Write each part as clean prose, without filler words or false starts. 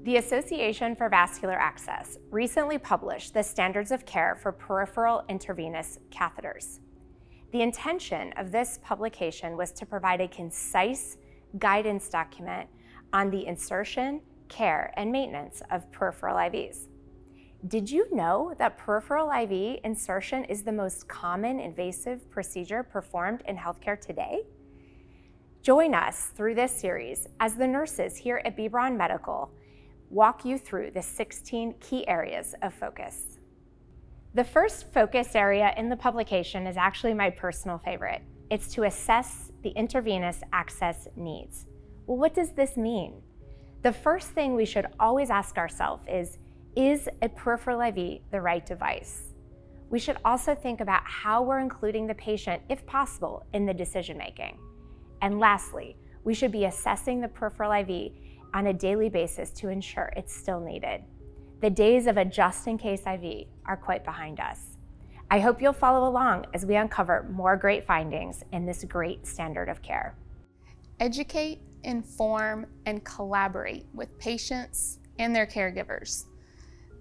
The Association for Vascular Access recently published the standards of care for peripheral intravenous catheters. The intention of this publication was to provide a concise guidance document on the insertion, care, and maintenance of peripheral IVs. Did you know that peripheral IV insertion is the most common invasive procedure performed in healthcare today? Join us through this series as the nurses here at Braun Medical walk you through the 16 key areas of focus. The first focus area in the publication is actually my personal favorite. It's to assess the intravenous access needs. Well, what does this mean? The first thing we should always ask ourselves is a peripheral IV the right device? We should also think about how we're including the patient, if possible, in the decision-making. And lastly, we should be assessing the peripheral IV on a daily basis to ensure it's still needed. The days of a just-in-case IV are quite behind us. I hope you'll follow along as we uncover more great findings in this great standard of care. Educate, inform, and collaborate with patients and their caregivers.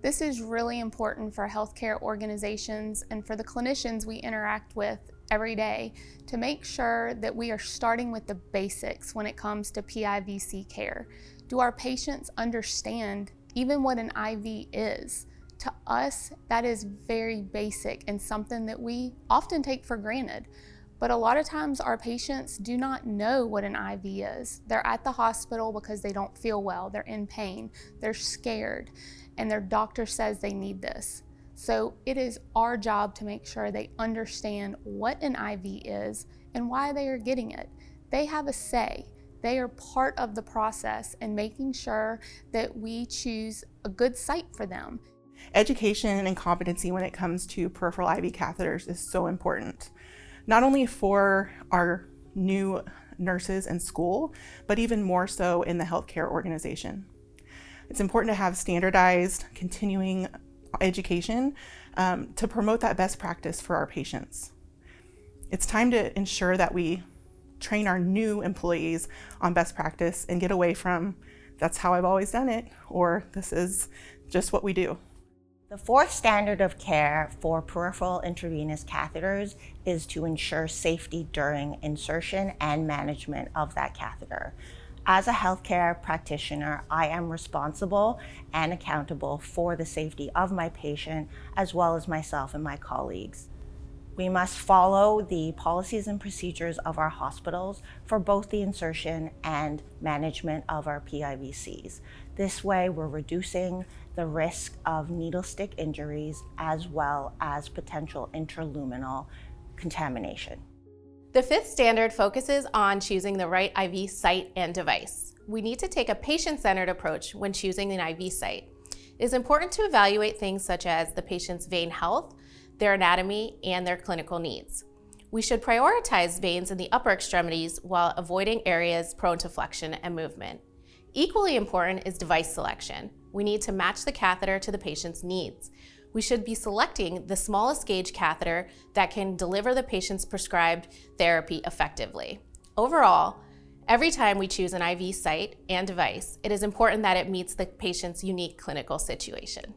This is really important for healthcare organizations and for the clinicians we interact with every day to make sure that we are starting with the basics when it comes to PIVC care. Do our patients understand even what an IV is? To us, that is very basic and something that we often take for granted. But a lot of times our patients do not know what an IV is. They're at the hospital because they don't feel well, they're in pain, they're scared, and their doctor says they need this. So it is our job to make sure they understand what an IV is and why they are getting it. They have a say. They are part of the process in making sure that we choose a good site for them. Education and competency when it comes to peripheral IV catheters is so important, not only for our new nurses in school, but even more so in the healthcare organization. It's important to have standardized, continuing education to promote that best practice for our patients. It's time to ensure that we train our new employees on best practice and get away from, that's how I've always done it, or this is just what we do. The fourth standard of care for peripheral intravenous catheters is to ensure safety during insertion and management of that catheter. As a healthcare practitioner, I am responsible and accountable for the safety of my patient as well as myself and my colleagues. We must follow the policies and procedures of our hospitals for both the insertion and management of our PIVCs. This way, we're reducing the risk of needle stick injuries as well as potential intraluminal contamination. The fifth standard focuses on choosing the right IV site and device. We need to take a patient-centered approach when choosing an IV site. It is important to evaluate things such as the patient's vein health, their anatomy, and their clinical needs. We should prioritize veins in the upper extremities while avoiding areas prone to flexion and movement. Equally important is device selection. We need to match the catheter to the patient's needs. We should be selecting the smallest gauge catheter that can deliver the patient's prescribed therapy effectively. Overall, every time we choose an IV site and device, it is important that it meets the patient's unique clinical situation.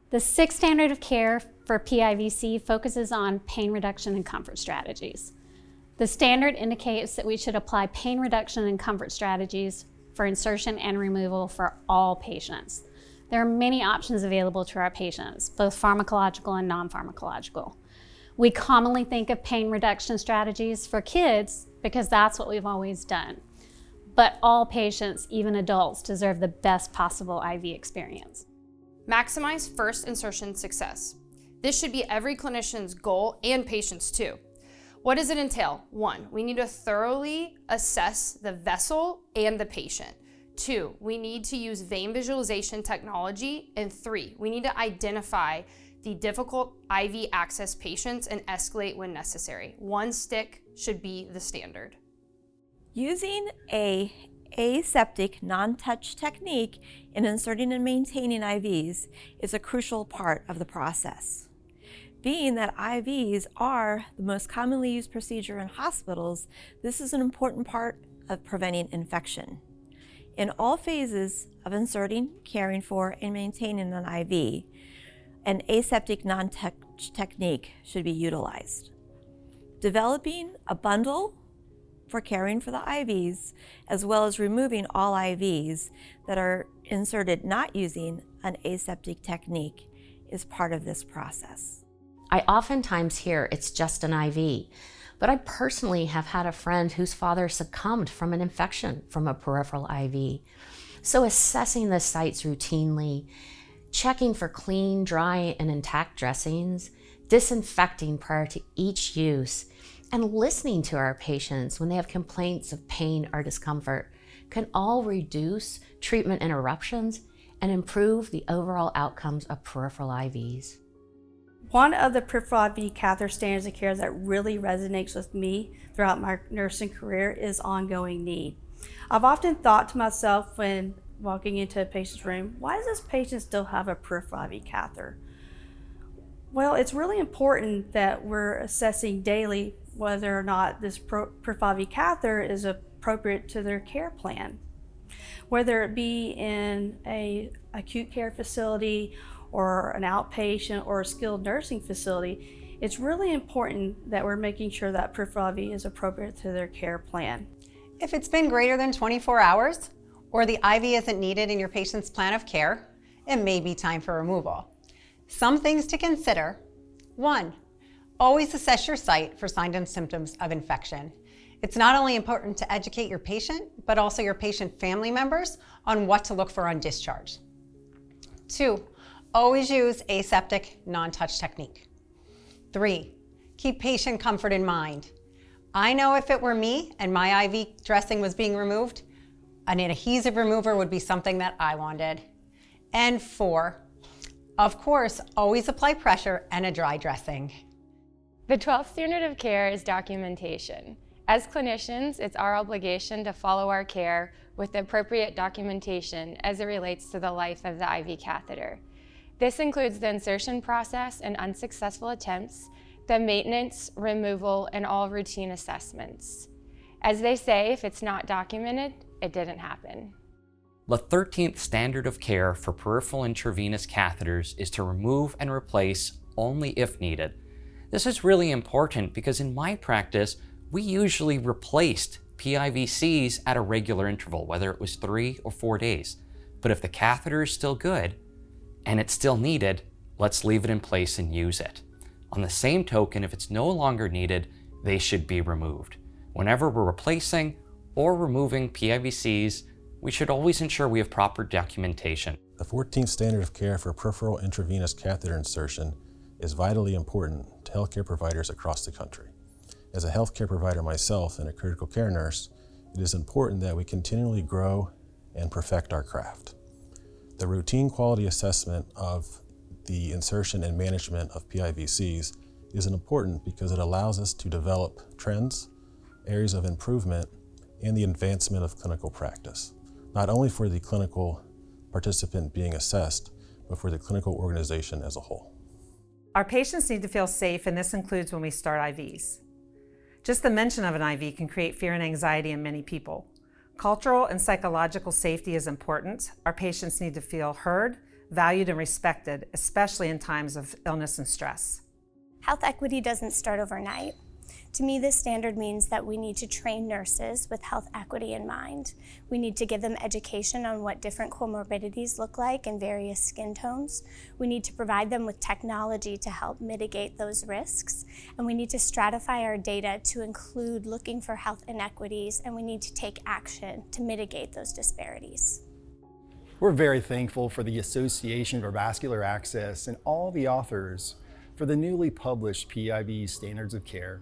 The sixth standard of care for PIVC focuses on pain reduction and comfort strategies. The standard indicates that we should apply pain reduction and comfort strategies for insertion and removal for all patients. There are many options available to our patients, both pharmacological and non-pharmacological. We commonly think of pain reduction strategies for kids because that's what we've always done. But all patients, even adults, deserve the best possible IV experience. Maximize first insertion success. This should be every clinician's goal and patients too. What does it entail? 1, we need to thoroughly assess the vessel and the patient. 2, we need to use vein visualization technology. And 3, we need to identify the difficult IV access patients and escalate when necessary. 1 stick should be the standard. Using a aseptic non-touch technique in inserting and maintaining IVs is a crucial part of the process. Being that IVs are the most commonly used procedure in hospitals, this is an important part of preventing infection. In all phases of inserting, caring for, and maintaining an IV, an aseptic non-touch technique should be utilized. Developing a bundle for caring for the IVs, as well as removing all IVs that are inserted not using an aseptic technique, is part of this process. I oftentimes hear it's just an IV, but I personally have had a friend whose father succumbed from an infection from a peripheral IV. So assessing the sites routinely, checking for clean, dry, and intact dressings, disinfecting prior to each use, and listening to our patients when they have complaints of pain or discomfort can all reduce treatment interruptions and improve the overall outcomes of peripheral IVs. One of the peripheral IV catheter standards of care that really resonates with me throughout my nursing career is ongoing need. I've often thought to myself when walking into a patient's room, why does this patient still have a peripheral IV catheter? Well, it's really important that we're assessing daily whether or not this peripheral IV catheter is appropriate to their care plan. Whether it be in an acute care facility or an outpatient or a skilled nursing facility, it's really important that we're making sure that peripheral IV is appropriate to their care plan. If it's been greater than 24 hours or the IV isn't needed in your patient's plan of care, it may be time for removal. Some things to consider. 1, always assess your site for signs and symptoms of infection. It's not only important to educate your patient, but also your patient family members on what to look for on discharge. 2, always use aseptic non-touch technique. 3, keep patient comfort in mind. I know if it were me and my IV dressing was being removed, an adhesive remover would be something that I wanted. And 4, of course, always apply pressure and a dry dressing. The 12th standard of care is documentation. As clinicians, it's our obligation to follow our care with the appropriate documentation as it relates to the life of the IV catheter. This includes the insertion process and unsuccessful attempts, the maintenance, removal, and all routine assessments. As they say, if it's not documented, it didn't happen. The 13th standard of care for peripheral intravenous catheters is to remove and replace only if needed. This is really important because in my practice, we usually replaced PIVCs at a regular interval, whether it was 3 or 4 days. But if the catheter is still good and it's still needed, let's leave it in place and use it. On the same token, if it's no longer needed, they should be removed. Whenever we're replacing or removing PIVCs, we should always ensure we have proper documentation. The 14th standard of care for peripheral intravenous catheter insertion is vitally important to healthcare providers across the country. As a healthcare provider myself and a critical care nurse, it is important that we continually grow and perfect our craft. The routine quality assessment of the insertion and management of PIVCs is important because it allows us to develop trends, areas of improvement, and the advancement of clinical practice, not only for the clinical participant being assessed, but for the clinical organization as a whole. Our patients need to feel safe, and this includes when we start IVs. Just the mention of an IV can create fear and anxiety in many people. Cultural and psychological safety is important. Our patients need to feel heard, valued, and respected, especially in times of illness and stress. Health equity doesn't start overnight. To me, this standard means that we need to train nurses with health equity in mind. We need to give them education on what different comorbidities look like in various skin tones. We need to provide them with technology to help mitigate those risks. And we need to stratify our data to include looking for health inequities, and we need to take action to mitigate those disparities. We're very thankful for the Association for Vascular Access and all the authors for the newly published PIV Standards of Care.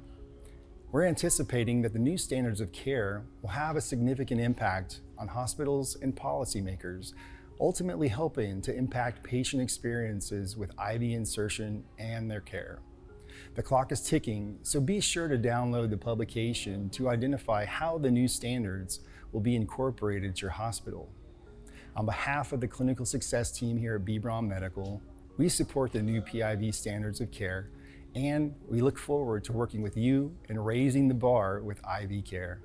We're anticipating that the new standards of care will have a significant impact on hospitals and policymakers, ultimately helping to impact patient experiences with IV insertion and their care. The clock is ticking, so be sure to download the publication to identify how the new standards will be incorporated at your hospital. On behalf of the clinical success team here at Braun Medical, we support the new PIV Standards of Care, and we look forward to working with you and raising the bar with IV care.